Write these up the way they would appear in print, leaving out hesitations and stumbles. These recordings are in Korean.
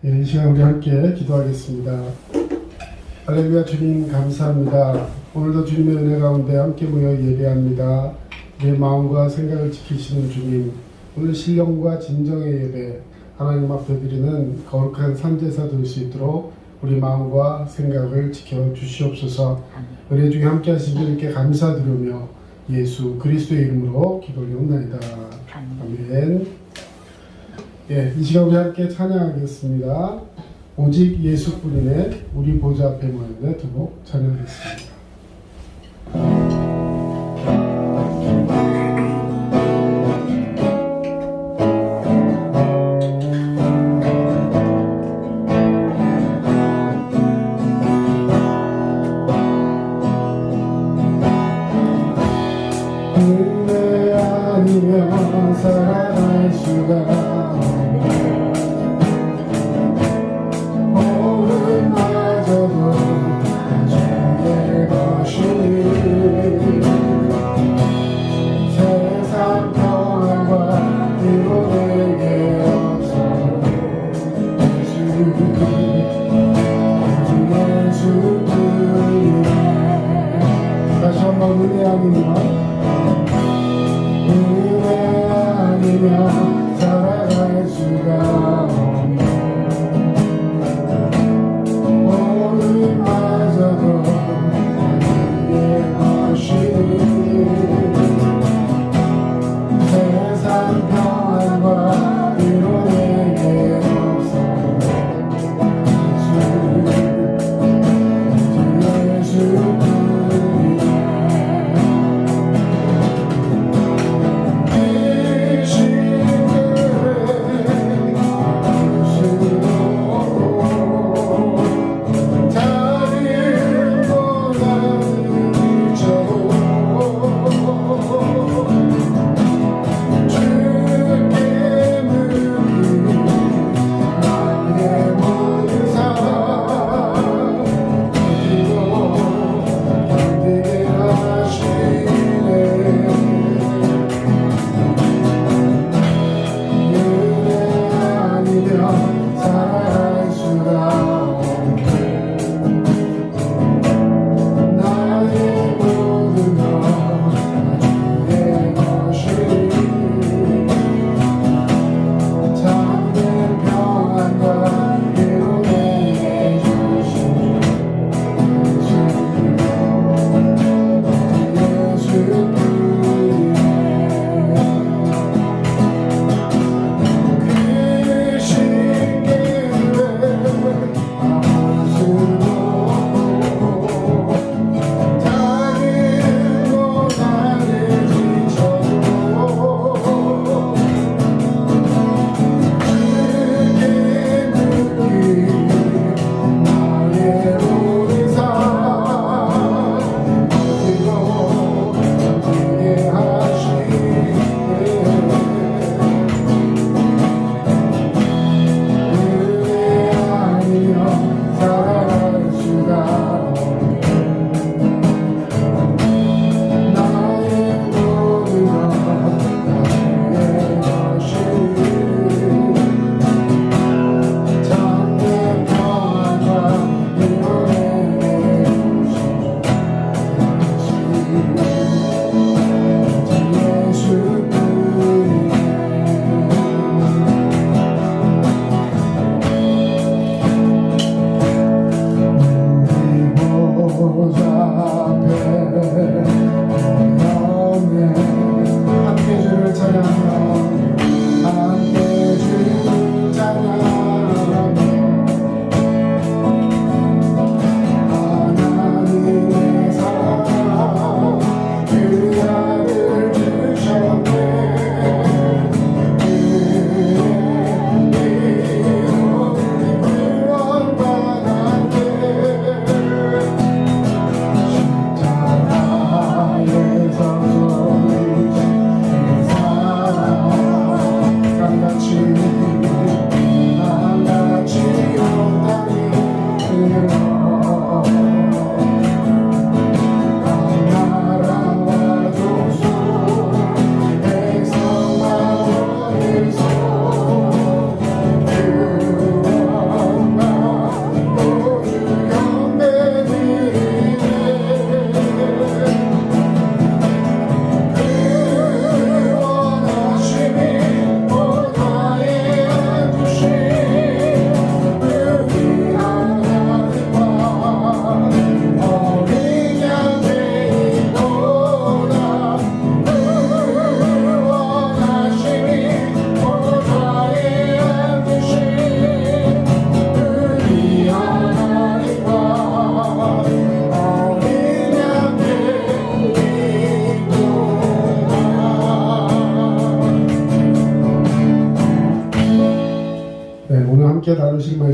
이 시간 우리 함께 기도하겠습니다. 할렐루야. 주님 감사합니다. 오늘도 주님의 은혜 가운데 함께 모여 예배합니다. 내 마음과 생각을 지키시는 주님, 오늘 신령과 진정의 예배 하나님 앞에 드리는 거룩한 산제사 될 수 있도록 우리 마음과 생각을 지켜주시옵소서. 은혜 중에 함께 하신 주님께 감사드리며 예수 그리스도의 이름으로 기도드리옵나이다. 아멘. 예, 이 시간 우리 함께 찬양하겠습니다. 오직 예수뿐이네 우리 보좌 앞에 모였네 두 곡 찬양하겠습니다. 은혜 아니면 살아갈 수가 은혜 아니면 살아갈 수가 없네. 오늘마저도 나의 것이니 세상 평안과 위로 내게 없어. 예수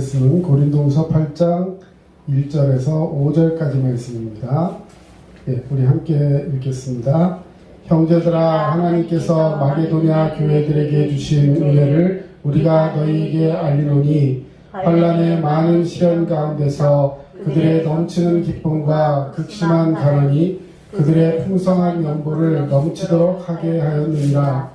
말씀은 고린도후서 8장 1절에서 5절까지 말씀입니다. 예, 우리 함께 읽겠습니다. 형제들아, 하나님께서 마게도냐 교회들에게 주신 은혜를 우리가 너희에게 알리노니 환난의 많은 시련 가운데서 그들의 넘치는 기쁨과 극심한 가난이 그들의 풍성한 연보를 넘치도록 하게 하였느니라.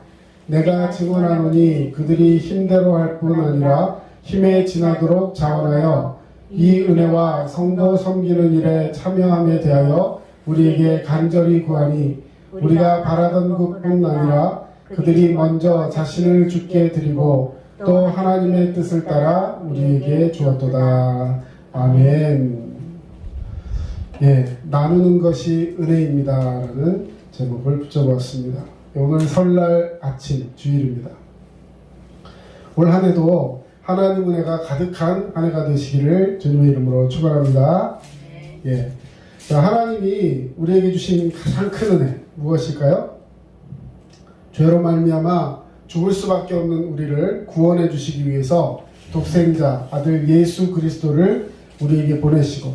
내가 증언하노니 그들이 힘대로 할 뿐 아니라 힘에 지나도록 자원하여 이 은혜와 성도 섬기는 일에 참여함에 대하여 우리에게 간절히 구하니 우리가 바라던 것뿐 아니라 그들이 먼저 자신을 주께 드리고 또 하나님의 뜻을 따라 우리에게 주었도다. 아멘. 예, 나누는 것이 은혜입니다 라는 제목을 붙여보았습니다. 오늘 설날 아침 주일입니다. 올 한 해도 하나님 은혜가 가득한 한 해가 되시기를 주님의 이름으로 축원합니다. 예, 자, 하나님이 우리에게 주신 가장 큰 은혜 무엇일까요? 죄로 말미암아 죽을 수밖에 없는 우리를 구원해 주시기 위해서 독생자 아들 예수 그리스도를 우리에게 보내시고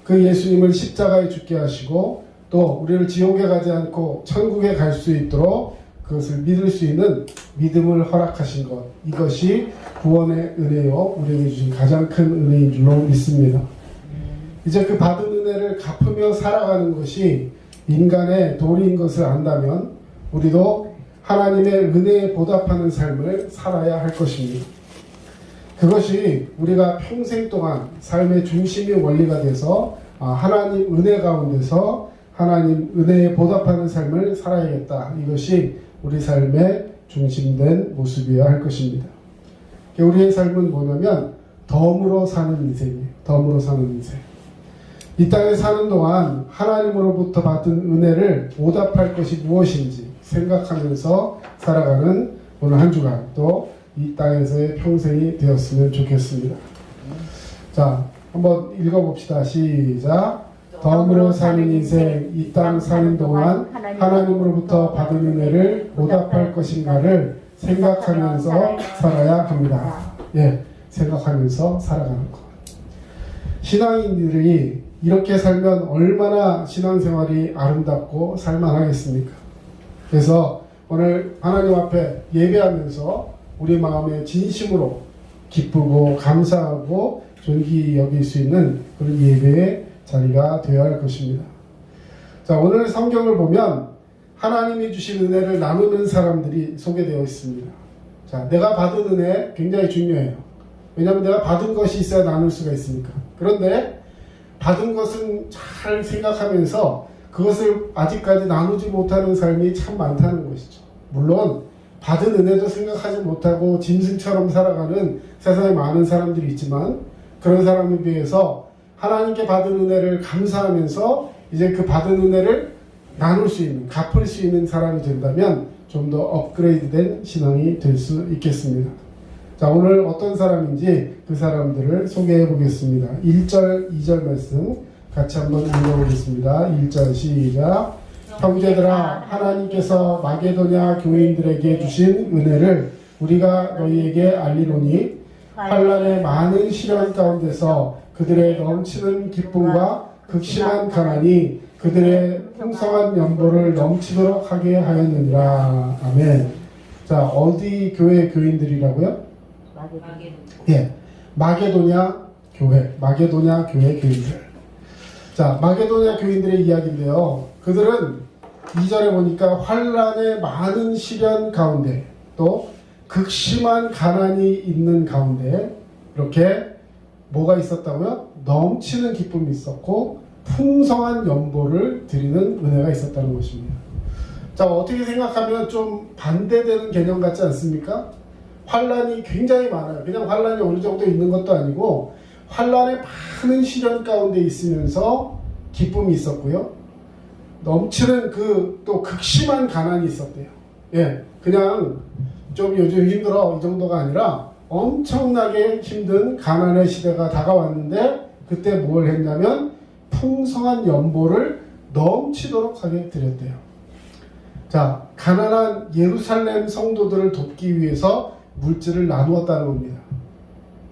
그 예수님을 십자가에 죽게 하시고 또 우리를 지옥에 가지 않고 천국에 갈 수 있도록 그것을 믿을 수 있는 믿음을 허락하신 것, 이것이 구원의 은혜요 우리에게 주신 가장 큰 은혜인 줄로 믿습니다. 이제 그 받은 은혜를 갚으며 살아가는 것이 인간의 도리인 것을 안다면 우리도 하나님의 은혜에 보답하는 삶을 살아야 할 것입니다. 그것이 우리가 평생 동안 삶의 중심이 원리가 돼서 하나님 은혜 가운데서 하나님 은혜에 보답하는 삶을 살아야겠다. 이것이 우리 삶의 중심된 모습이어야 할 것입니다. 우리의 삶은 뭐냐면 덤으로 사는 인생이에요. 덤으로 사는 인생. 이 땅에 사는 동안 하나님으로부터 받은 은혜를 보답할 것이 무엇인지 생각하면서 살아가는 오늘 한 주간 또 이 땅에서의 평생이 되었으면 좋겠습니다. 자, 한번 읽어봅시다. 시작. 덤으로 사는 인생, 이 땅 사는 동안 하나님으로부터 받은 은혜를 보답할 것인가를 생각하면서 살아야 합니다. 예, 생각하면서 살아가는 것. 신앙인들이 이렇게 살면 얼마나 신앙생활이 아름답고 살만하겠습니까? 그래서 오늘 하나님 앞에 예배하면서 우리 마음에 진심으로 기쁘고 감사하고 존귀 여길 수 있는 그런 예배의 자리가 되어야 할 것입니다. 자, 오늘 성경을 보면 하나님이 주신 은혜를 나누는 사람들이 소개되어 있습니다. 자, 내가 받은 은혜 굉장히 중요해요. 왜냐하면 내가 받은 것이 있어야 나눌 수가 있으니까. 그런데 받은 것은 잘 생각하면서 그것을 아직까지 나누지 못하는 삶이 참 많다는 것이죠. 물론 받은 은혜도 생각하지 못하고 짐승처럼 살아가는 세상에 많은 사람들이 있지만 그런 사람에 비해서 하나님께 받은 은혜를 감사하면서 이제 그 받은 은혜를 나눌 수 있는, 갚을 수 있는 사람이 된다면 좀 더 업그레이드된 신앙이 될 수 있겠습니다. 자, 오늘 어떤 사람인지 그 사람들을 소개해 보겠습니다. 1절, 2절 말씀 같이 한번 읽어보겠습니다. 1절 시작. 형제들아, 하나님께서 마게도냐 교인들에게 주신 은혜를 우리가 너희에게 알리노니 환난의 많은 시련 가운데서 그들의 넘치는 기쁨과 극심한 가난이 그들의 풍성한 연보를 넘치도록 하게 하였느니라. 아멘. 자, 어디 교회 교인들이라고요? 예, 마게도냐 교회, 마게도냐 교회 교인들. 자, 마게도냐 교인들의 이야기인데요. 그들은 2절에 보니까 환난의 많은 시련 가운데 또 극심한 가난이 있는 가운데 이렇게 뭐가 있었다고요? 넘치는 기쁨이 있었고 풍성한 연보를 드리는 은혜가 있었다는 것입니다. 자, 어떻게 생각하면 좀 반대되는 개념 같지 않습니까? 환난이 굉장히 많아요. 그냥 환난이 어느 정도 있는 것도 아니고 환난의 많은 시련 가운데 있으면서 기쁨이 있었고요. 넘치는 또 극심한 가난이 있었대요. 예, 그냥 좀 요즘 힘들어 이 정도가 아니라 엄청나게 힘든 가난의 시대가 다가왔는데 그때 뭘 했냐면 풍성한 연보를 넘치도록 하게 드렸대요. 자, 가난한 예루살렘 성도들을 돕기 위해서 물질을 나누었다는 겁니다.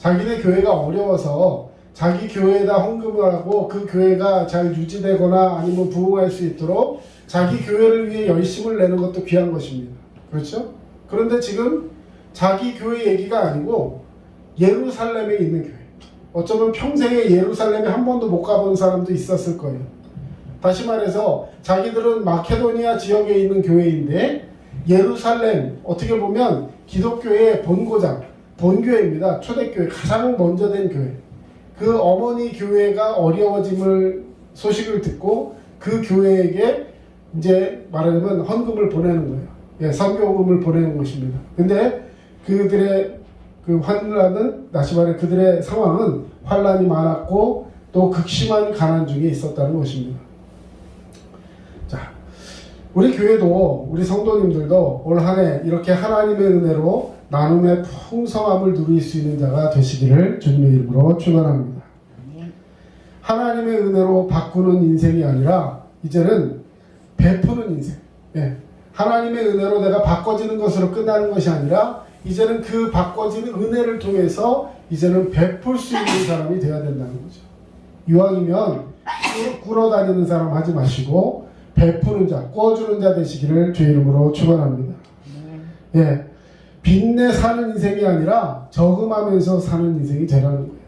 자기네 교회가 어려워서 자기 교회에다 헌금을 하고 그 교회가 잘 유지되거나 아니면 부흥할 수 있도록 자기 교회를 위해 열심을 내는 것도 귀한 것입니다. 그렇죠? 그런데 지금 자기 교회 얘기가 아니고 예루살렘에 있는 교회. 어쩌면 평생에 예루살렘에 한 번도 못 가본 사람도 있었을 거예요. 다시 말해서 자기들은 마케도니아 지역에 있는 교회인데 예루살렘, 어떻게 보면 기독교의 본고장, 본교회입니다. 초대교회, 가장 먼저 된 교회. 그 어머니 교회가 어려워짐을 소식을 듣고 그 교회에게 이제 말하자면 헌금을 보내는 거예요. 예, 선교금을 보내는 것입니다. 근데 그들의 그 환란은, 다시 말해 그들의 상황은 환란이 많았고 또 극심한 가난 중에 있었다는 것입니다. 자, 우리 교회도, 우리 성도님들도 올 한 해 이렇게 하나님의 은혜로 나눔의 풍성함을 누릴 수 있는 자가 되시기를 주님의 이름으로 축원합니다. 하나님의 은혜로 바꾸는 인생이 아니라 이제는 베푸는 인생. 예. 하나님의 은혜로 내가 바꿔지는 것으로 끝나는 것이 아니라 이제는 그 바꿔지는 은혜를 통해서 이제는 베풀 수 있는 사람이 되어야 된다는 거죠. 이왕이면 꿇어다니는 사람 하지 마시고 베푸는 자, 꿔주는 자 되시기를 주의 이름으로 축원합니다. 예, 빚내 사는 인생이 아니라 저금하면서 사는 인생이 되라는 거예요.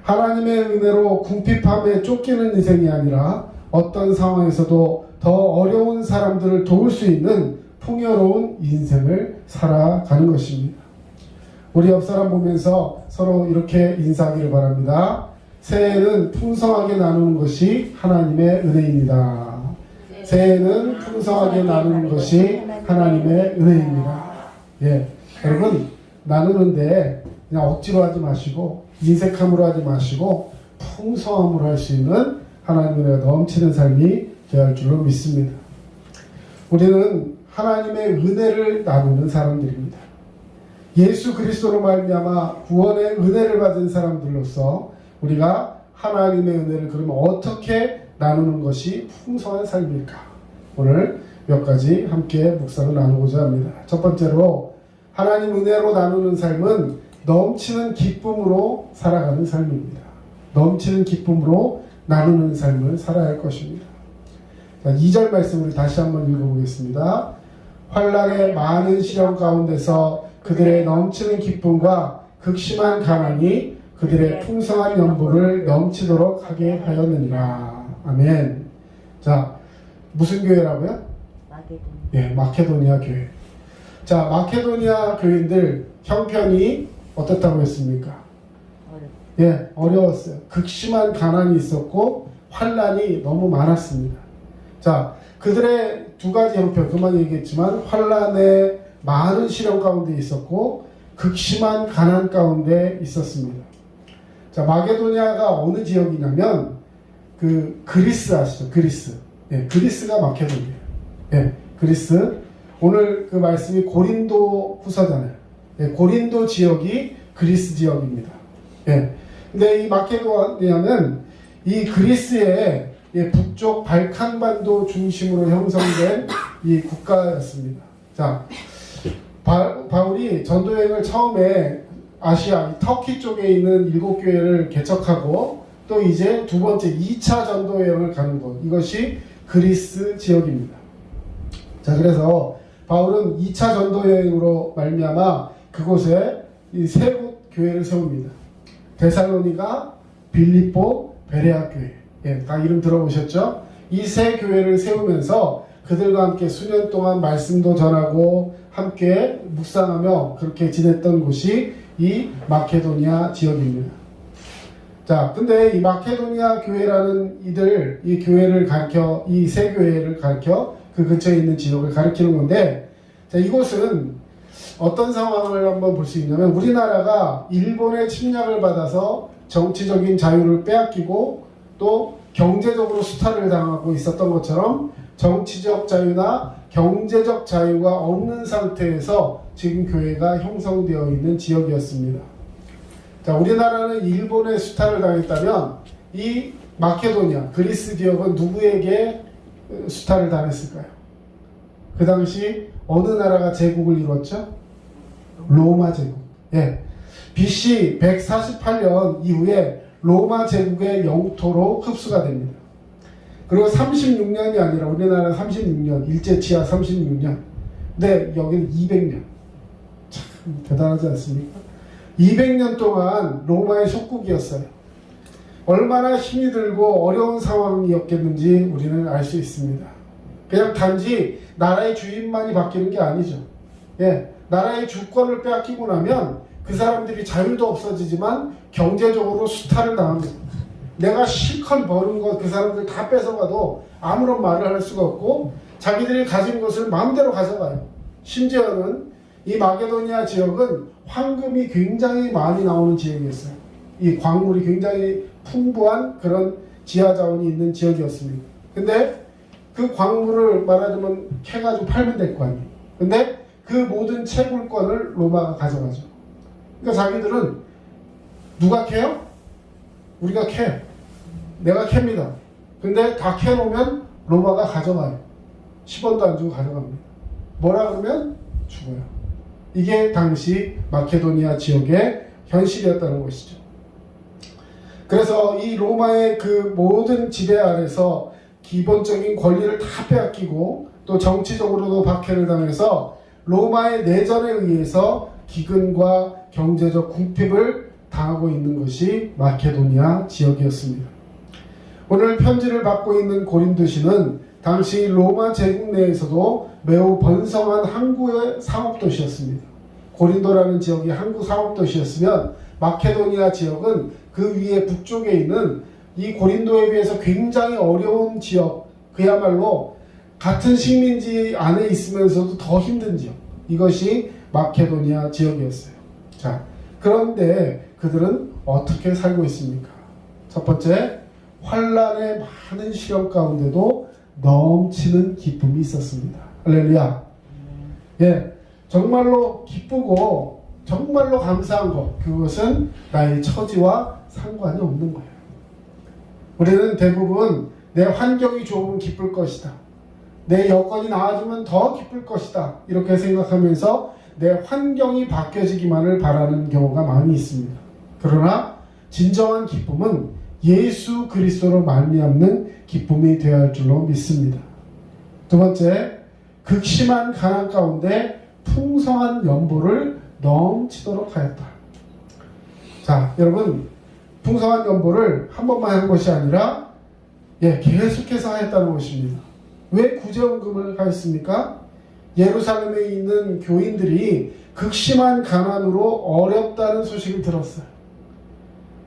하나님의 은혜로 궁핍함에 쫓기는 인생이 아니라 어떤 상황에서도 더 어려운 사람들을 도울 수 있는 풍요로운 인생을 살아가는 것입니다. 우리 옆 사람 보면서 서로 이렇게 인사하기를 바랍니다. 새해에는 풍성하게 나누는 것이 하나님의 은혜입니다. 새해에는 풍성하게 나누는 것이 하나님의 은혜입니다. 예, 여러분 나누는데 그냥 억지로 하지 마시고 인색함으로 하지 마시고 풍성함으로 할 수 있는 하나님의 은혜가 넘치는 삶이 되어야 할 줄로 믿습니다. 우리는 하나님의 은혜를 나누는 사람들입니다. 예수 그리스도로 말미암아 구원의 은혜를 받은 사람들로서 우리가 하나님의 은혜를 그러면 어떻게 나누는 것이 풍성한 삶일까? 오늘 몇 가지 함께 묵상을 나누고자 합니다. 첫 번째로 하나님 은혜로 나누는 삶은 넘치는 기쁨으로 살아가는 삶입니다. 넘치는 기쁨으로 나누는 삶을 살아야 할 것입니다. 자, 2절 말씀을 다시 한번 읽어보겠습니다. 환난의 많은 시련 가운데서 그들의 넘치는 기쁨과 극심한 가난이 그들의 풍성한 연보를 넘치도록 하게 하였느니라. 아멘. 자, 무슨 교회라고요? 예, 마케도니아 교회. 자, 마케도니아 교인들 형편이 어떻다고 했습니까? 예, 어려웠어요. 극심한 가난이 있었고 환난이 너무 많았습니다. 자, 그들의 두 가지 형편, 그만 얘기했지만 환난의 많은 시련 가운데 있었고 극심한 가난 가운데 있었습니다. 자, 마케도니아가 어느 지역이냐면 그 그리스 아시죠? 그리스. 예, 그리스가 마케도니아. 예, 그리스. 오늘 그 말씀이 고린도 후서잖아요. 예, 고린도 지역이 그리스 지역입니다. 예. 근데 이 마케도니아는 이 그리스의 북쪽 발칸반도 중심으로 형성된 이 국가였습니다. 자, 바울이 전도여행을 처음에 아시아, 터키 쪽에 있는 7교회를 개척하고 또 이제 두 번째 2차 전도여행을 가는 곳, 이것이 그리스 지역입니다. 자, 그래서 바울은 2차 전도여행으로 말미암아 그곳에 이 세 곳 교회를 세웁니다. 데살로니가, 빌립보, 베레아 교회. 예, 다 이름 들어보셨죠? 이 세 교회를 세우면서 그들과 함께 수년 동안 말씀도 전하고 함께 묵상하며 그렇게 지냈던 곳이 이 마케도니아 지역입니다. 자, 근데 이 마케도니아 교회라는 이 교회를 가르쳐, 이 세 교회를 가르쳐 그 근처에 있는 지역을 가리키는 건데, 자, 이곳은 어떤 상황을 한번 볼 수 있냐면 우리나라가 일본의 침략을 받아서 정치적인 자유를 빼앗기고 또 경제적으로 수탈을 당하고 있었던 것처럼 정치적 자유나 경제적 자유가 없는 상태에서 지금 교회가 형성되어 있는 지역이었습니다. 자, 우리나라는 일본의 수탈을 당했다면 이 마케도니아, 그리스 지역은 누구에게 수탈을 당했을까요? 그 당시 어느 나라가 제국을 이뤘죠? 로마 제국. 예. BC 148년 이후에 로마 제국의 영토로 흡수가 됩니다. 그리고 36년이 아니라 우리나라 36년, 일제치하 36년. 근데 여기는 200년. 참 대단하지 않습니까? 200년 동안 로마의 속국이었어요. 얼마나 힘이 들고 어려운 상황이었겠는지 우리는 알 수 있습니다. 그냥 단지 나라의 주인만이 바뀌는 게 아니죠. 예, 나라의 주권을 빼앗기고 나면 그 사람들이 자유도 없어지지만 경제적으로 수탈을 당합니다. 내가 실컷 버는 것 그 사람들 다 뺏어가도 아무런 말을 할 수가 없고 자기들이 가진 것을 마음대로 가져가요. 심지어는 이 마게도니아 지역은 황금이 굉장히 많이 나오는 지역이었어요. 이 광물이 굉장히 풍부한 그런 지하자원이 있는 지역이었습니다. 근데 그 광물을 말하자면 캐가지고 팔면 될 거 아니에요. 근데 그 모든 채굴권을 로마가 가져가죠. 그러니까 자기들은 누가 캐요? 우리가 캐. 내가 캡니다. 근데 다 캐놓으면 로마가 가져가요. 10원도 안 주고 가져갑니다. 뭐라 그러면 죽어요. 이게 당시 마케도니아 지역의 현실이었다는 것이죠. 그래서 이 로마의 그 모든 지배 아래서 기본적인 권리를 다 빼앗기고 또 정치적으로도 박해를 당해서 로마의 내전에 의해서 기근과 경제적 궁핍을 당하고 있는 것이 마케도니아 지역이었습니다. 오늘 편지를 받고 있는 고린도시는 당시 로마 제국 내에서도 매우 번성한 항구의 상업도시였습니다. 고린도라는 지역이 항구 상업도시였으면 마케도니아 지역은 그 위에 북쪽에 있는 이 고린도에 비해서 굉장히 어려운 지역, 그야말로 같은 식민지 안에 있으면서도 더 힘든 지역, 이것이 마케도니아 지역이었어요. 자, 그런데 그들은 어떻게 살고 있습니까? 첫 번째, 환란의 많은 시련 가운데도 넘치는 기쁨이 있었습니다. 할렐루야. 예, 정말로 기쁘고 정말로 감사한 것, 그것은 나의 처지와 상관이 없는 거예요. 우리는 대부분 내 환경이 좋으면 기쁠 것이다, 내 여건이 나아지면 더 기쁠 것이다, 이렇게 생각하면서 내 환경이 바뀌어지기만을 바라는 경우가 많이 있습니다. 그러나 진정한 기쁨은 예수 그리스도로 말미암는 기쁨이 되어야 할 줄로 믿습니다. 두 번째, 극심한 가난 가운데 풍성한 연보를 넘치도록 하였다. 자, 여러분, 풍성한 연보를 한 번만 한 것이 아니라 계속해서 하였다는 것입니다. 왜 구제원금을 하였습니까? 예루살렘에 있는 교인들이 극심한 가난으로 어렵다는 소식을 들었어요.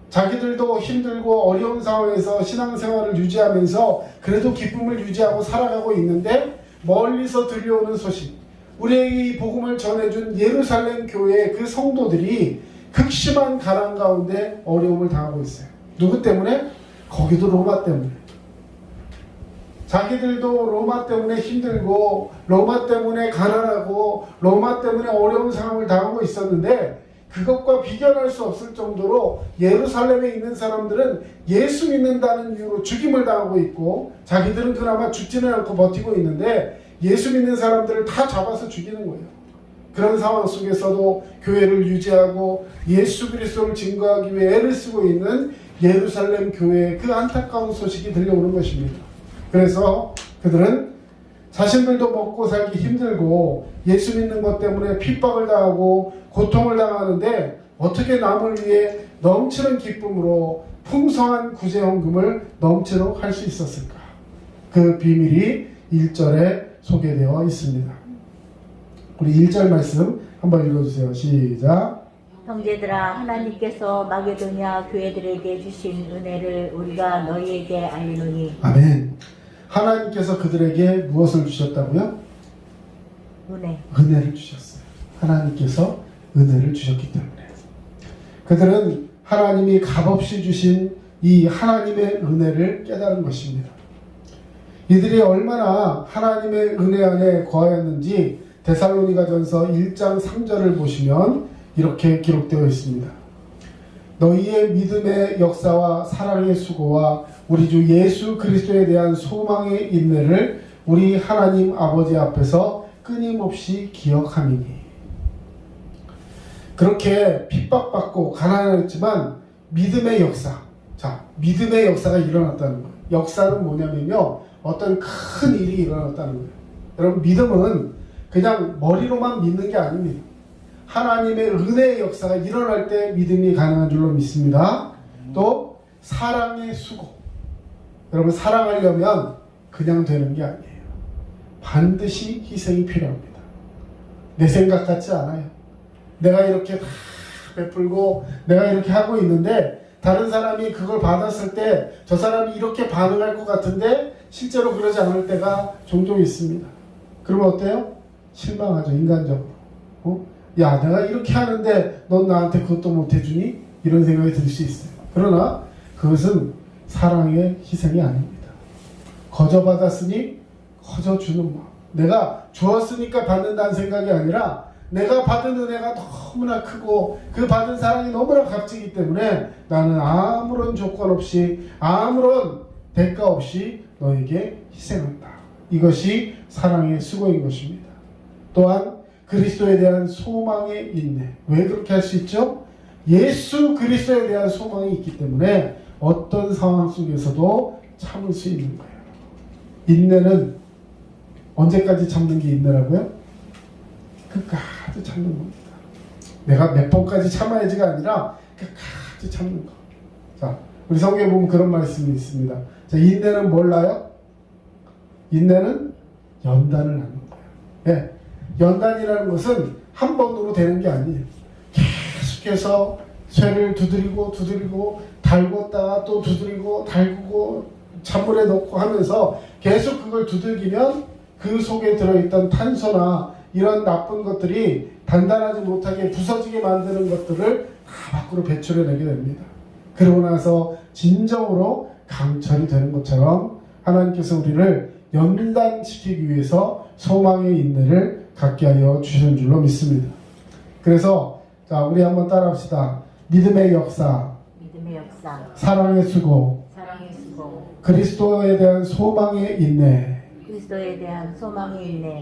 자기들도 힘들고 어려운 상황에서 신앙생활을 유지하면서 그래도 기쁨을 유지하고 살아가고 있는데 멀리서 들려오는 소식, 우리에게 이 복음을 전해준 예루살렘 교회의 그 성도들이 극심한 가난 가운데 어려움을 당하고 있어요. 누구 때문에? 거기도 로마 때문에. 자기들도 로마 때문에 힘들고 로마 때문에 가난하고 로마 때문에 어려운 상황을 당하고 있었는데 그것과 비교할 수 없을 정도로 예루살렘에 있는 사람들은 예수 믿는다는 이유로 죽임을 당하고 있고 자기들은 그나마 죽지는 않고 버티고 있는데 예수 믿는 사람들을 다 잡아서 죽이는 거예요. 그런 상황 속에서도 교회를 유지하고 예수 그리스도를 증거하기 위해 애를 쓰고 있는 예루살렘 교회의 그 안타까운 소식이 들려오는 것입니다. 그래서 그들은 자신들도 먹고 살기 힘들고 예수 믿는 것 때문에 핍박을 당하고 고통을 당하는데 어떻게 남을 위해 넘치는 기쁨으로 풍성한 구제헌금을 넘치도록 할 수 있었을까? 그 비밀이 1절에 소개되어 있습니다. 우리 1절 말씀 한번 읽어주세요. 시작. 형제들아, 하나님께서 마게도냐 교회들에게 주신 은혜를 우리가 너희에게 알리노니. 아멘. 하나님께서 그들에게 무엇을 주셨다고요? 은혜를 주셨어요. 하나님께서 은혜를 주셨기 때문에 그들은 하나님이 값없이 주신 이 하나님의 은혜를 깨달은 것입니다. 이들이 얼마나 하나님의 은혜 안에 거하였는지 데살로니가전서 1장 3절을 보시면 이렇게 기록되어 있습니다. 너희의 믿음의 역사와 사랑의 수고와 우리 주 예수 그리스도에 대한 소망의 인내를 우리 하나님 아버지 앞에서 끊임없이 기억함이니. 그렇게 핍박받고 가난했지만 믿음의 역사, 자, 믿음의 역사가 일어났다는 거예요. 역사는 뭐냐면요, 어떤 큰 일이 일어났다는 거예요. 여러분, 믿음은 그냥 머리로만 믿는 게 아닙니다. 하나님의 은혜의 역사가 일어날 때 믿음이 가능한 줄로 믿습니다. 또 사랑의 수고. 여러분, 사랑하려면 그냥 되는 게 아니에요. 반드시 희생이 필요합니다. 내 생각 같지 않아요. 내가 이렇게 다 베풀고 내가 이렇게 하고 있는데 다른 사람이 그걸 받았을 때 저 사람이 이렇게 반응할 것 같은데 실제로 그러지 않을 때가 종종 있습니다. 그러면 어때요? 실망하죠. 인간적으로. 야, 내가 이렇게 하는데 넌 나한테 그것도 못 해주니? 이런 생각이 들 수 있어요. 그러나 그것은 사랑의 희생이 아닙니다. 거저 받았으니 거저 주는 마음. 내가 주었으니까 받는다는 생각이 아니라 내가 받은 은혜가 너무나 크고 그 받은 사랑이 너무나 값지기 때문에 나는 아무런 조건 없이 아무런 대가 없이 너에게 희생한다. 이것이 사랑의 수고인 것입니다. 또한 그리스도에 대한 소망의 인내. 왜 그렇게 할 수 있죠? 예수 그리스도에 대한 소망이 있기 때문에 어떤 상황 속에서도 참을 수 있는 거예요. 인내는 언제까지 참는 게 인내라고요? 끝까지 참는 겁니다. 내가 몇 번까지 참아야지가 아니라 끝까지 참는 거. 자, 우리 성경에 보면 그런 말씀이 있습니다. 자, 인내는 몰라요? 인내는 연단을 하는 거예요. 네. 연단이라는 것은 한 번으로 되는 게 아니에요. 계속해서 쇠를 두드리고 달궜다가 또 두드리고 달구고 찬물에 넣고 하면서 계속 그걸 두들기면 그 속에 들어있던 탄소나 이런 나쁜 것들이 단단하지 못하게 부서지게 만드는 것들을 다 밖으로 배출해내게 됩니다. 그러고 나서 진정으로 강철이 되는 것처럼 하나님께서 우리를 연단시키기 위해서 소망의 인내를 갖게 하여 주신 줄로 믿습니다. 그래서 자, 우리 한번 따라합시다. 믿음의 역사, 사랑의 수고, 그리스도에 대한 소망의 인내,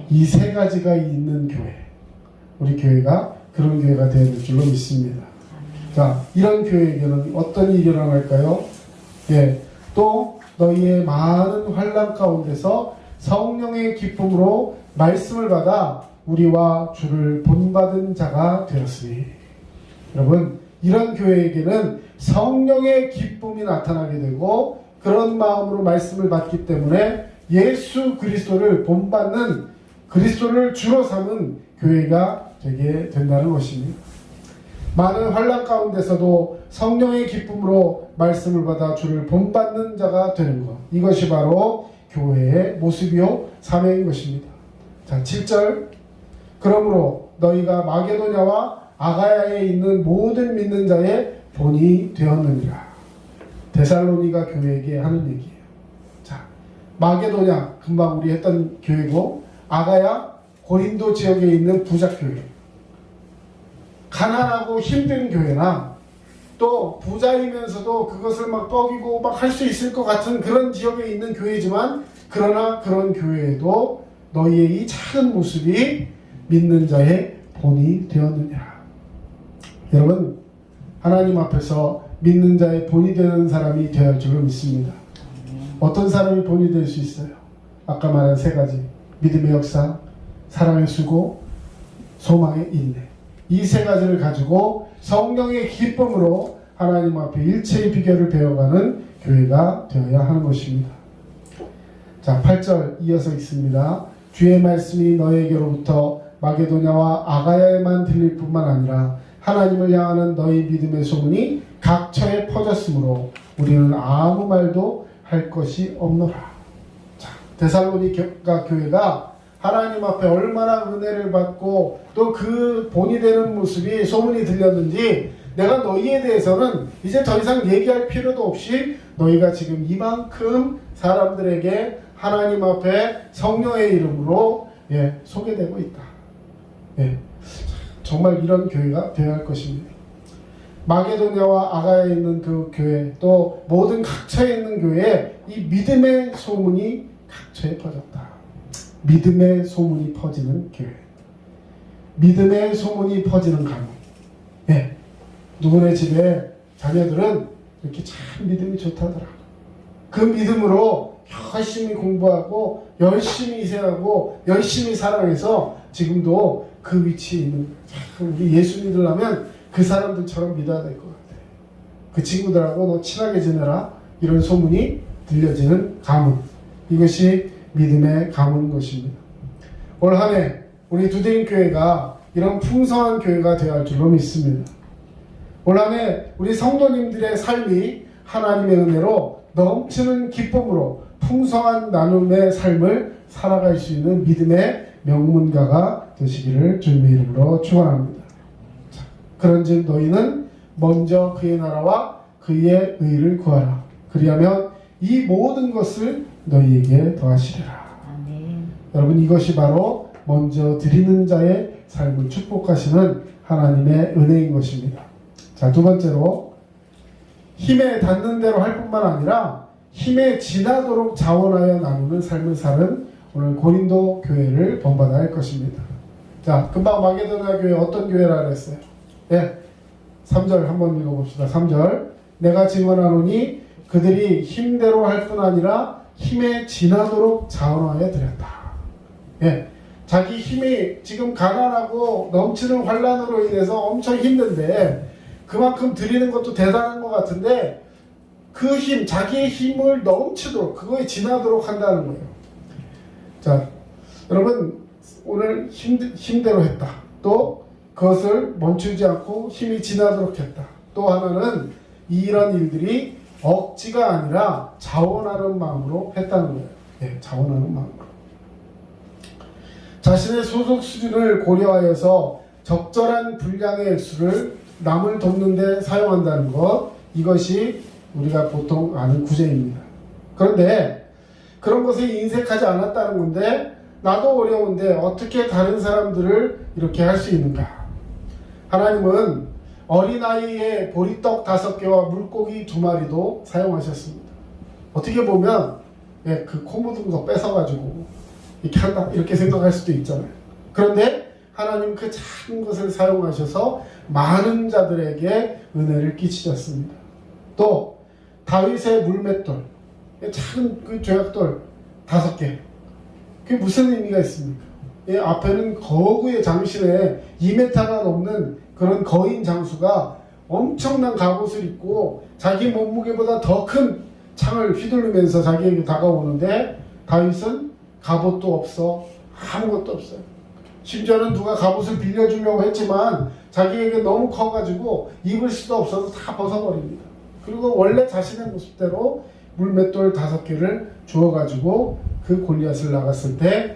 이 세 가지가 있는 교회, 우리 교회가 그런 교회가 되어야 될 줄로 믿습니다. 자, 이런 교회에게는 어떤 일이 일어날까요? 예, 또 너희의 많은 환난 가운데서 성령의 기쁨으로 말씀을 받아 우리와 주를 본받은 자가 되었으니. 여러분, 이런 교회에게는 성령의 기쁨이 나타나게 되고 그런 마음으로 말씀을 받기 때문에 예수 그리스도를 본받는, 그리스도를 주로 삼은 교회가 되게 된다는 것입니다. 많은 환난 가운데서도 성령의 기쁨으로 말씀을 받아 주를 본받는 자가 되는 것, 이것이 바로 교회의 모습이요 사명인 것입니다. 자, 7절. 그러므로 너희가 마게도냐와 아가야에 있는 모든 믿는 자의 본이 되었느니라. 데살로니가 교회에게 하는 얘기예요. 자, 마게도냐 금방 우리 했던 교회고, 아가야 고린도 지역에 있는 부자교회, 가난하고 힘든 교회나 또 부자이면서도 그것을 막 뻐기고 막 할 수 있을 것 같은 그런 지역에 있는 교회지만, 그러나 그런 교회에도 너희의 이 작은 모습이 믿는 자의 본이 되었느냐. 여러분, 하나님 앞에서 믿는 자의 본이 되는 사람이 되어야 할 줄로 믿습니다. 어떤 사람이 본이 될 수 있어요? 아까 말한 세 가지, 믿음의 역사, 사랑의 수고, 소망의 인내, 이 세 가지를 가지고 성령의 기쁨으로 하나님 앞에 일체의 비결을 배워가는 교회가 되어야 하는 것입니다. 자, 8절 이어서 있습니다. 주의 말씀이 너희에게로부터 마게도냐와 아가야에만 들릴 뿐만 아니라 하나님을 향하는 너희 믿음의 소문이 각처에 퍼졌으므로 우리는 아무 말도 할 것이 없노라. 자, 데살로니가 교회가 하나님 앞에 얼마나 은혜를 받고 또 그 본이 되는 모습이 소문이 들렸는지, 내가 너희에 대해서는 이제 더 이상 얘기할 필요도 없이 너희가 지금 이만큼 사람들에게 하나님 앞에 성령의 이름으로 소개되고 있다. 정말 이런 교회가 되어야 할 것입니다. 마게도냐와 아가야에 있는 그 교회, 또 모든 각처에 있는 교회에 이 믿음의 소문이 각처에 퍼졌다. 믿음의 소문이 퍼지는 교회, 믿음의 소문이 퍼지는 가문, 예, 누구네 집에 자녀들은 이렇게 참 믿음이 좋다더라. 그 믿음으로 열심히 공부하고 열심히 생하고 열심히 사랑해서 지금도 그 위치에 있는, 참 우리 예수 믿으려면 그 사람들처럼 믿어야 될 것 같아요. 그 친구들하고 너 친하게 지내라, 이런 소문이 들려지는 가문, 이것이 믿음의 가문인 것입니다. 올 한 해 우리 두드림 교회가 이런 풍성한 교회가 되어야 할 줄로 믿습니다. 올 한 해 우리 성도님들의 삶이 하나님의 은혜로 넘치는 기쁨으로 풍성한 나눔의 삶을 살아갈 수 있는 믿음의 명문가가 되시기를 주님의 이름으로 축원합니다. 그런즉 너희는 먼저 그의 나라와 그의 의를 구하라. 그리하면 이 모든 것을 너희에게 더하시리라. 아멘. 여러분, 이것이 바로 먼저 드리는 자의 삶을 축복하시는 하나님의 은혜인 것입니다. 자, 두 번째로 힘에 닿는 대로 할 뿐만 아니라 힘에 지나도록 자원하여 나누는 삶을 사는 오늘 고린도 교회를 본받아야 할 것입니다. 자, 금방 마게도냐 교회 어떤 교회라 그랬어요? 네, 3절 한번 읽어봅시다. 3절, 내가 증언하노니 그들이 힘대로 할 뿐 아니라 힘에 지나도록 자원하여 드렸다. 예, 자기 힘이 지금 가난하고 넘치는 환란으로 인해서 엄청 힘든데 그만큼 드리는 것도 대단한 것 같은데 그 힘, 자기의 힘을 넘치도록, 그거에 지나도록 한다는 거예요. 자, 여러분, 오늘 힘대로 했다. 또 그것을 멈추지 않고 힘이 지나도록 했다. 또 하나는 이런 일들이 억지가 아니라 자원하는 마음으로 했다는 거예요. 네, 자원하는 마음으로. 자신의 소득 수준을 고려하여서 적절한 분량의 액수를 남을 돕는 데 사용한다는 것, 이것이 우리가 보통 아는 구제입니다. 그런데 그런 것에 인색하지 않았다는 건데 나도 어려운데 어떻게 다른 사람들을 이렇게 할 수 있는가? 하나님은 어린아이의 보리떡 5개와 물고기 2마리도 사용하셨습니다. 어떻게 보면 그 코 묻은 거 뺏어가지고 이렇게 한다, 이렇게 생각할 수도 있잖아요. 그런데 하나님 그 작은 것을 사용하셔서 많은 자들에게 은혜를 끼치셨습니다. 또 다윗의 물맷돌, 작은 그 조약돌 5개, 그게 무슨 의미가 있습니까? 앞에는 거구의 장신에 2m가 넘는 그런 거인 장수가 엄청난 갑옷을 입고 자기 몸무게보다 더 큰 창을 휘두르면서 자기에게 다가오는데 다윗은 갑옷도 없어, 아무것도 없어요. 심지어는 누가 갑옷을 빌려주려고 했지만 자기에게 너무 커가지고 입을 수도 없어서 다 벗어버립니다. 그리고 원래 자신의 모습대로 물맷돌 5개를 주어가지고 그 골리앗을 나갔을 때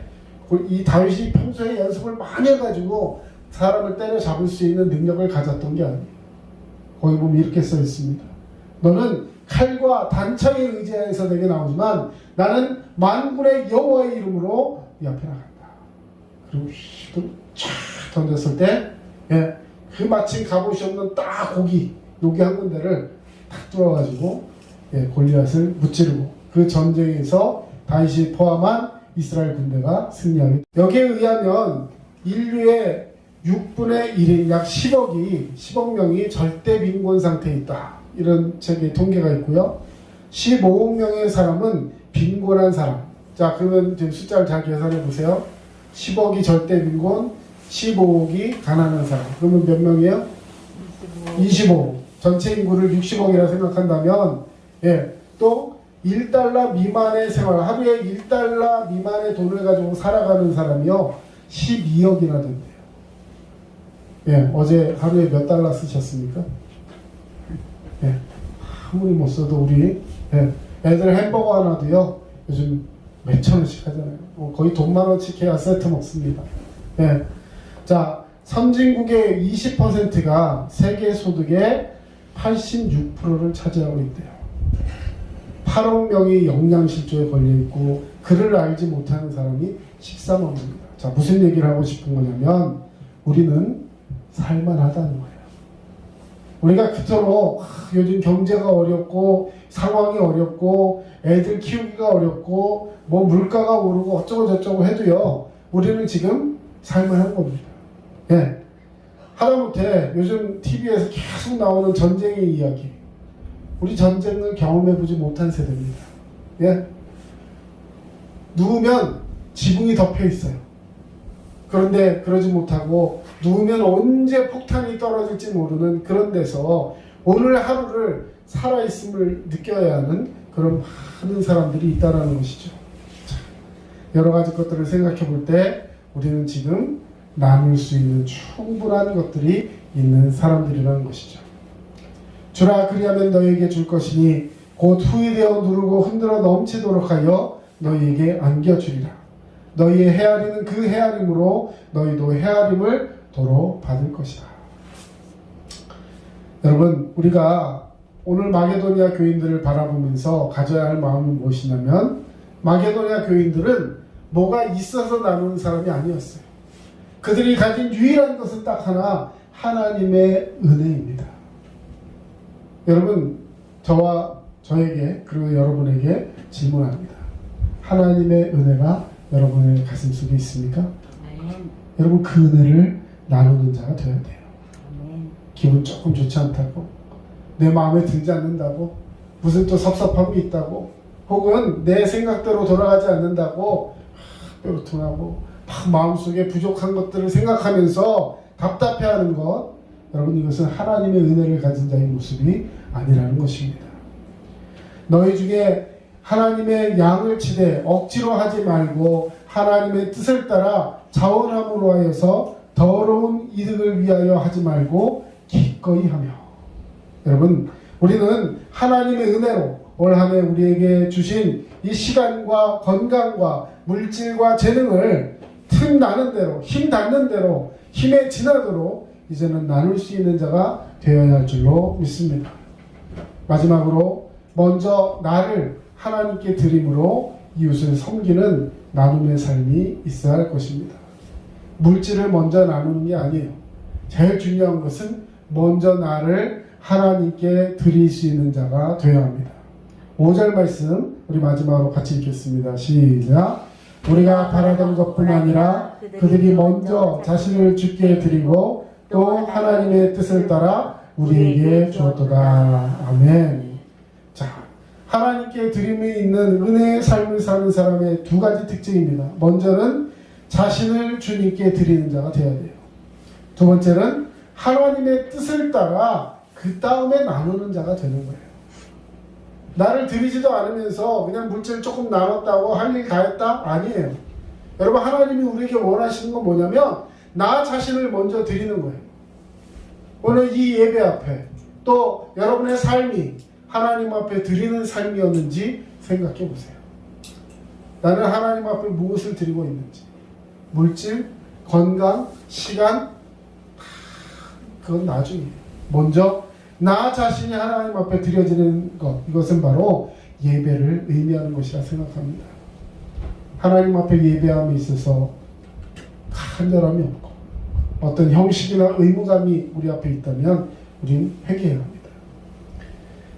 이 다윗이 평소에 연습을 많이 해가지고 사람을 때려잡을 수 있는 능력을 가졌던 게 아니에요. 거기 보면 이렇게 써 있습니다. 너는 칼과 단창에 의지하여서 내게 나오지만 나는 만군의 여호와의 이름으로 네 앞에 나간다. 그리고 쫙 던졌을 때 그 마침 갑옷이 없는 딱 고기 여기 한 군데를 탁 뚫어가지고 골리앗을 무찌르고 그 전쟁에서 다윗이 포함한 이스라엘 군대가 승리하게. 여기에 의하면 인류의 6분의 1인 약 10억 명이 절대 빈곤 상태에 있다, 이런 책의 통계가 있고요. 15억 명의 사람은 빈곤한 사람. 자, 그러면 지금 숫자를 잘 계산해 보세요. 10억이 절대 빈곤, 15억이 가난한 사람. 그러면 몇 명이에요? 25억. 전체 인구를 60억이라 생각한다면, 또 1달러 미만의 생활, 하루에 1달러 미만의 돈을 가지고 살아가는 사람이요 12억이나 된대요. 어제 하루에 몇 달러 쓰셨습니까? 아무리 못 써도 우리 애들 햄버거 하나도요 요즘 몇천 원씩 하잖아요. 거의 돈 만원씩 해야 세트 먹습니다. 자, 선진국의 20%가 세계 소득의 86%를 차지하고 있대요. 8억 명이 영양실조에 걸려있고 그를 알지 못하는 사람이 13억입니다. 자, 무슨 얘기를 하고 싶은 거냐면 우리는 살만하다는 거예요. 우리가 그토록 요즘 경제가 어렵고 상황이 어렵고 애들 키우기가 어렵고 뭐 물가가 오르고 어쩌고 저쩌고 해도요 우리는 지금 살만한 겁니다. 하다못해 요즘 TV에서 계속 나오는 전쟁의 이야기, 우리 전쟁을 경험해보지 못한 세대입니다. 예? 누우면 지붕이 덮여 있어요. 그런데 그러지 못하고 누우면 언제 폭탄이 떨어질지 모르는 그런 데서 오늘 하루를 살아있음을 느껴야 하는 그런 많은 사람들이 있다는 것이죠. 자, 여러 가지 것들을 생각해 볼 때 우리는 지금 나눌 수 있는 충분한 것들이 있는 사람들이라는 것이죠. 주라 그리하면 너희에게 줄 것이니 곧 후이되어 누르고 흔들어 넘치도록 하여 너희에게 안겨주리라. 너희의 헤아리는 그 헤아림으로 너희도 헤아림을 도로 받을 것이다. 여러분, 우리가 오늘 마게도니아 교인들을 바라보면서 가져야 할 마음은 무엇이냐면, 마게도니아 교인들은 뭐가 있어서 나누는 사람이 아니었어요. 그들이 가진 유일한 것은 딱 하나, 하나님의 은혜입니다. 여러분, 저와 저에게 그리고 여러분에게 질문합니다. 하나님의 은혜가 여러분의 가슴속에 있습니까? 아멘. 여러분, 그 은혜를 나누는 자가 되어야 돼요. 아멘. 기분 조금 좋지 않다고, 내 마음에 들지 않는다고, 무슨 또 섭섭함이 있다고, 혹은 내 생각대로 돌아가지 않는다고 뾰루퉁하고 막 마음속에 부족한 것들을 생각하면서 답답해하는 것, 여러분, 이것은 하나님의 은혜를 가진 자의 모습이 아니라는 것입니다. 너희 중에 하나님의 양을 치되 억지로 하지 말고 하나님의 뜻을 따라 자원함으로 하여서 더러운 이득을 위하여 하지 말고 기꺼이 하며. 여러분, 우리는 하나님의 은혜로 올 한 해 우리에게 주신 이 시간과 건강과 물질과 재능을 틈 나는 대로, 힘 닿는 대로, 힘에 지나도록 이제는 나눌 수 있는 자가 되어야 할 줄로 믿습니다. 마지막으로 먼저 나를 하나님께 드림으로 이웃을 섬기는 나눔의 삶이 있어야 할 것입니다. 물질을 먼저 나누는 게 아니에요. 제일 중요한 것은 먼저 나를 하나님께 드릴 수 있는 자가 되어야 합니다. 5절 말씀 우리 마지막으로 같이 읽겠습니다. 시작. 우리가 바라던 것뿐 아니라 그들이 먼저 자신을 주께 드리고 또 하나님의 뜻을 따라 우리에게 주었도다. 아멘. 자, 하나님께 드림이 있는 은혜의 삶을 사는 사람의 두 가지 특징입니다. 먼저는 자신을 주님께 드리는 자가 되어야 돼요. 두 번째는 하나님의 뜻을 따라 그 다음에 나누는 자가 되는 거예요. 나를 드리지도 않으면서 그냥 물질 조금 나눴다고 할 일 다 했다? 아니에요. 여러분, 하나님이 우리에게 원하시는 건 뭐냐면 나 자신을 먼저 드리는 거예요. 오늘 이 예배 앞에 또 여러분의 삶이 하나님 앞에 드리는 삶이었는지 생각해 보세요. 나는 하나님 앞에 무엇을 드리고 있는지. 물질, 건강, 시간, 그건 나중에. 먼저 나 자신이 하나님 앞에 드려지는 것, 이것은 바로 예배를 의미하는 것이라 생각합니다. 하나님 앞에 예배함에 있어서 간절함이 없고 어떤 형식이나 의무감이 우리 앞에 있다면 우리는 회개해야 합니다.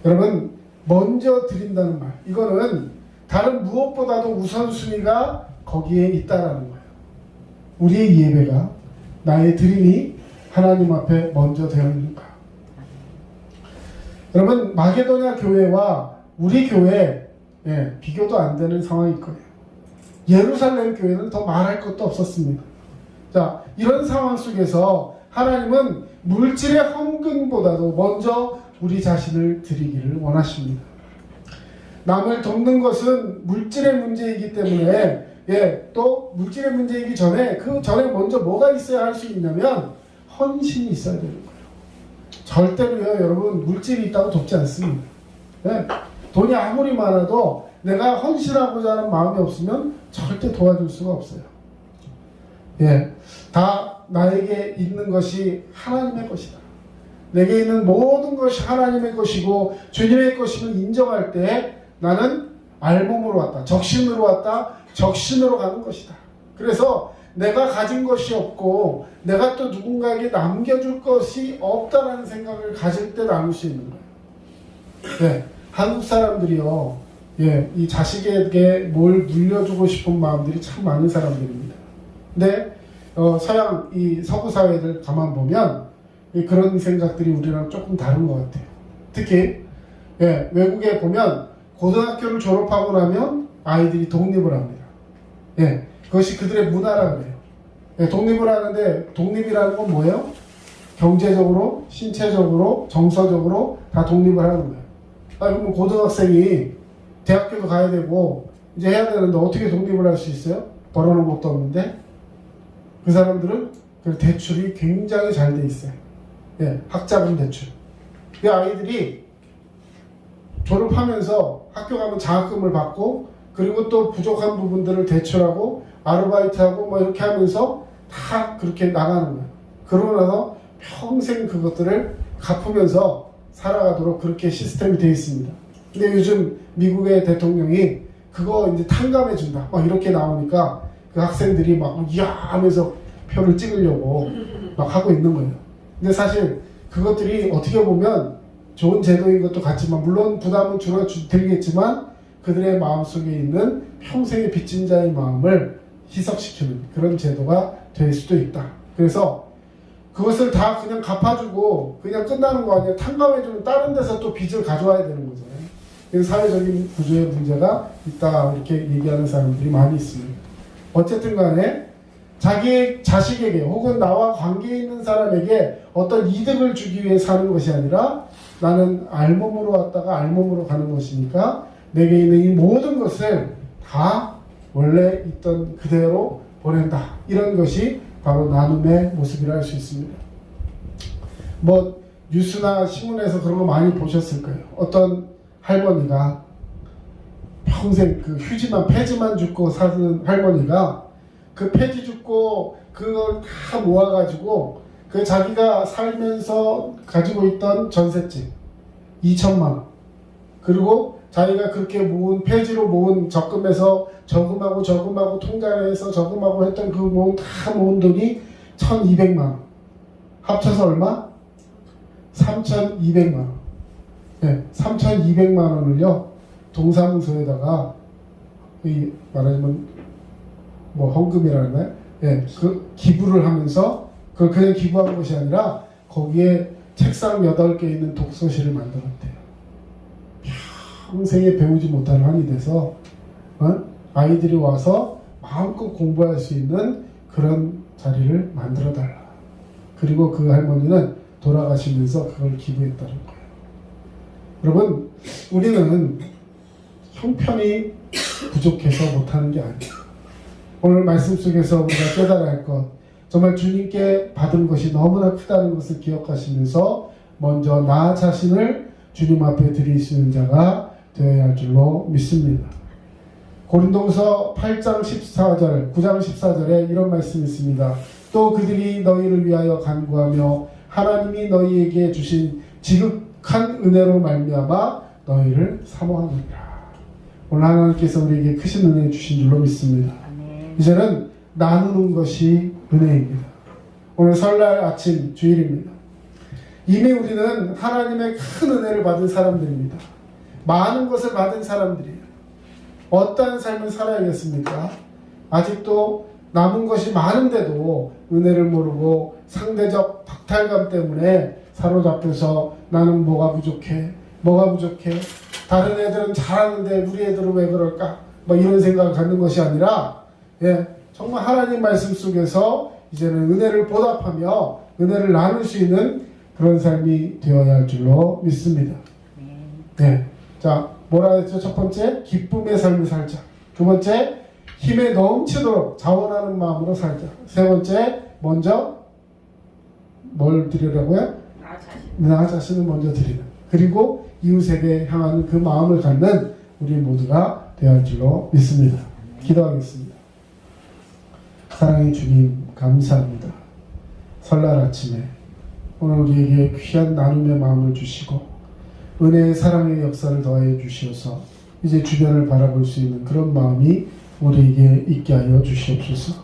여러분, 먼저 드린다는 말, 이거는 다른 무엇보다도 우선순위가 거기에 있다라는 거예요. 우리의 예배가, 나의 드림이 하나님 앞에 먼저 되어 있는가. 여러분, 마게도냐 교회와 우리 교회, 비교도 안 되는 상황일 거예요. 예루살렘 교회는 더 말할 것도 없었습니다. 자, 이런 상황 속에서 하나님은 물질의 헌금보다도 먼저 우리 자신을 드리기를 원하십니다. 남을 돕는 것은 물질의 문제이기 때문에, 또 물질의 문제이기 전에 그 전에 먼저 뭐가 있어야 할 수 있냐면 헌신이 있어야 되는 거예요. 절대로요, 여러분, 물질이 있다고 돕지 않습니다. 돈이 아무리 많아도 내가 헌신하고자 하는 마음이 없으면 절대 도와줄 수가 없어요. 다 나에게 있는 것이 하나님의 것이다. 내게 있는 모든 것이 하나님의 것이고 주님의 것임을 인정할 때 나는 알몸으로 왔다, 적신으로 왔다, 적신으로 가는 것이다. 그래서 내가 가진 것이 없고 내가 또 누군가에게 남겨줄 것이 없다라는 생각을 가질 때 나눌 수 있는 거예요. 한국 사람들이요, 이 자식에게 뭘 물려주고 싶은 마음들이 참 많은 사람들입니다. 근데 서양 이 서구 사회를 가만 보면 그런 생각들이 우리랑 조금 다른 것 같아요. 특히 외국에 보면 고등학교를 졸업하고 나면 아이들이 독립을 합니다. 그것이 그들의 문화라 그래요. 독립을 하는데 독립이라는 건 뭐예요? 경제적으로, 신체적으로, 정서적으로 다 독립을 하는 거예요. 그러면 고등학생이 대학교도 가야 되고 이제 해야 되는데 어떻게 독립을 할 수 있어요? 벌어놓은 것도 없는데. 그 사람들은 그 대출이 굉장히 잘 돼 있어요. 학자금 대출. 그 아이들이 졸업하면서 학교 가면 장학금을 받고 그리고 또 부족한 부분들을 대출하고 아르바이트하고 뭐 이렇게 하면서 다 그렇게 나가는 거예요. 그러고 나서 평생 그것들을 갚으면서 살아가도록 그렇게 시스템이 되어 있습니다. 근데 요즘 미국의 대통령이 그거 이제 탕감해 준다 막 이렇게 나오니까 그 학생들이 막 이야 하면서 표를 찍으려고 막 하고 있는 거예요. 근데 사실 그것들이 어떻게 보면 좋은 제도인 것도 같지만 물론 부담은 줄어들겠지만 그들의 마음속에 있는 평생의 빚진 자의 마음을 희석시키는 그런 제도가 될 수도 있다. 그래서 그것을 다 그냥 갚아주고 그냥 끝나는 거 아니에요. 탕감해주면 다른 데서 또 빚을 가져와야 되는 거잖아요. 그래서 사회적인 구조의 문제가 있다 이렇게 얘기하는 사람들이 많이 있습니다. 어쨌든 간에 자기 자식에게 혹은 나와 관계 있는 사람에게 어떤 이득을 주기 위해 사는 것이 아니라 나는 알몸으로 왔다가 알몸으로 가는 것이니까 내게 있는 이 모든 것을 다 원래 있던 그대로 보낸다. 이런 것이 바로 나눔의 모습이라 할 수 있습니다. 뭐 뉴스나 신문에서 그런 거 많이 보셨을 거예요. 어떤 할머니가 평생 그 휴지만 폐지만 줍고 사는 할머니가 그 폐지 줍고 그걸 다 모아가지고 그 자기가 살면서 가지고 있던 전셋집 2천만 원 그리고 자기가 그렇게 모은 폐지로 모은 적금에서 저금하고 통장에서 저금하고 했던 그 모은 다 모은 돈이 1,200만 원 합쳐서 얼마? 3,200만 원 3,200만 원을요 동사무소에다가 말하자면 뭐 헌금이라나요? 그 기부를 하면서 그걸 그냥 기부한 것이 아니라 거기에 책상 8개 있는 독서실을 만들었대요. 평생에 배우지 못한 한이 돼서 아이들이 와서 마음껏 공부할 수 있는 그런 자리를 만들어 달라. 그리고 그 할머니는 돌아가시면서 그걸 기부했다는 거예요. 여러분, 우리는 형편이 부족해서 못하는 게 아니에요. 오늘 말씀 속에서 우리가 깨달아야 할 것, 정말 주님께 받은 것이 너무나 크다는 것을 기억하시면서 먼저 나 자신을 주님 앞에 드리시는 자가 되어야 할 줄로 믿습니다. 고린도후서 8장 14절, 9장 14절에 이런 말씀이 있습니다. 또 그들이 너희를 위하여 간구하며 하나님이 너희에게 주신 지극한 은혜로 말미암아 너희를 사모하느니라. 오늘 하나님께서 우리에게 크신 은혜 주신 줄로 믿습니다. 이제는 나누는 것이 은혜입니다. 오늘 설날 아침 주일입니다. 이미 우리는 하나님의 큰 은혜를 받은 사람들입니다. 많은 것을 받은 사람들이에요. 어떠한 삶을 살아야겠습니까? 아직도 남은 것이 많은데도 은혜를 모르고 상대적 박탈감 때문에 사로잡혀서 나는 뭐가 부족해 다른 애들은 잘하는데 우리 애들은 왜 그럴까 뭐 이런 생각을 갖는 것이 아니라 정말 하나님 말씀 속에서 이제는 은혜를 보답하며 은혜를 나눌 수 있는 그런 삶이 되어야 할 줄로 믿습니다. 자, 뭐라 했죠? 첫 번째, 기쁨의 삶을 살자. 두 번째, 힘에 넘치도록 자원하는 마음으로 살자. 세 번째, 먼저 뭘 드리라고요? 나 자신을 먼저 드리는. 그리고 이웃에게 향하는 그 마음을 갖는 우리 모두가 되어야 할 줄로 믿습니다. 기도하겠습니다. 사랑의 주님, 감사합니다. 설날 아침에 오늘 우리에게 귀한 나눔의 마음을 주시고 은혜의 사랑의 역사를 더해 주시어서 이제 주변을 바라볼 수 있는 그런 마음이 우리에게 있게 하여 주시옵소서.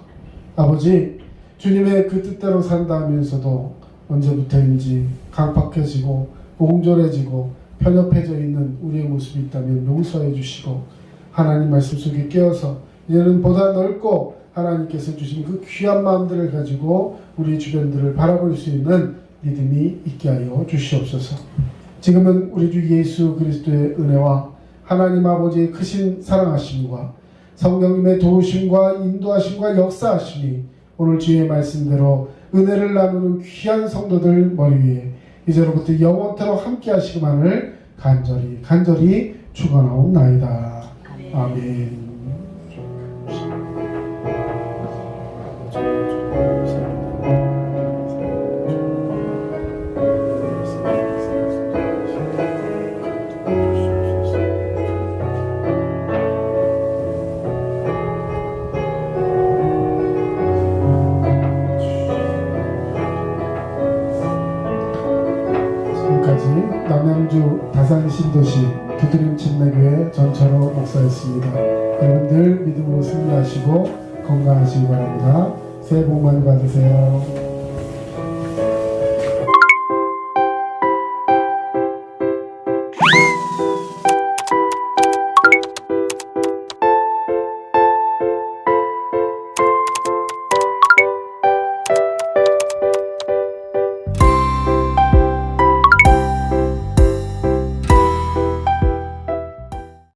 아버지, 주님의 그 뜻대로 산다 하면서도 언제부터인지 강팍해지고 옹졸해지고 편협해져 있는 우리의 모습이 있다면 용서해 주시고 하나님 말씀 속에 깨어서 이제는 보다 넓고 하나님께서 주신 그 귀한 마음들을 가지고 우리 주변들을 바라볼 수 있는 믿음이 있게 하여 주시옵소서. 지금은 우리 주 예수 그리스도의 은혜와 하나님 아버지의 크신 사랑하심과 성령님의 도우심과 인도하심과 역사하심이 오늘 주의 말씀대로 은혜를 나누는 귀한 성도들 머리 위에 이제로부터 영원토록 함께 하시기만을 간절히 축원하옵나이다. 아멘. 지금까지 남양주 다산신도시 두드림 침례교회 전철호 목사였습니다. 여러분들 믿음으로 승리하시고 건강하시기 바랍니다. 새해 복 많이 받으세요.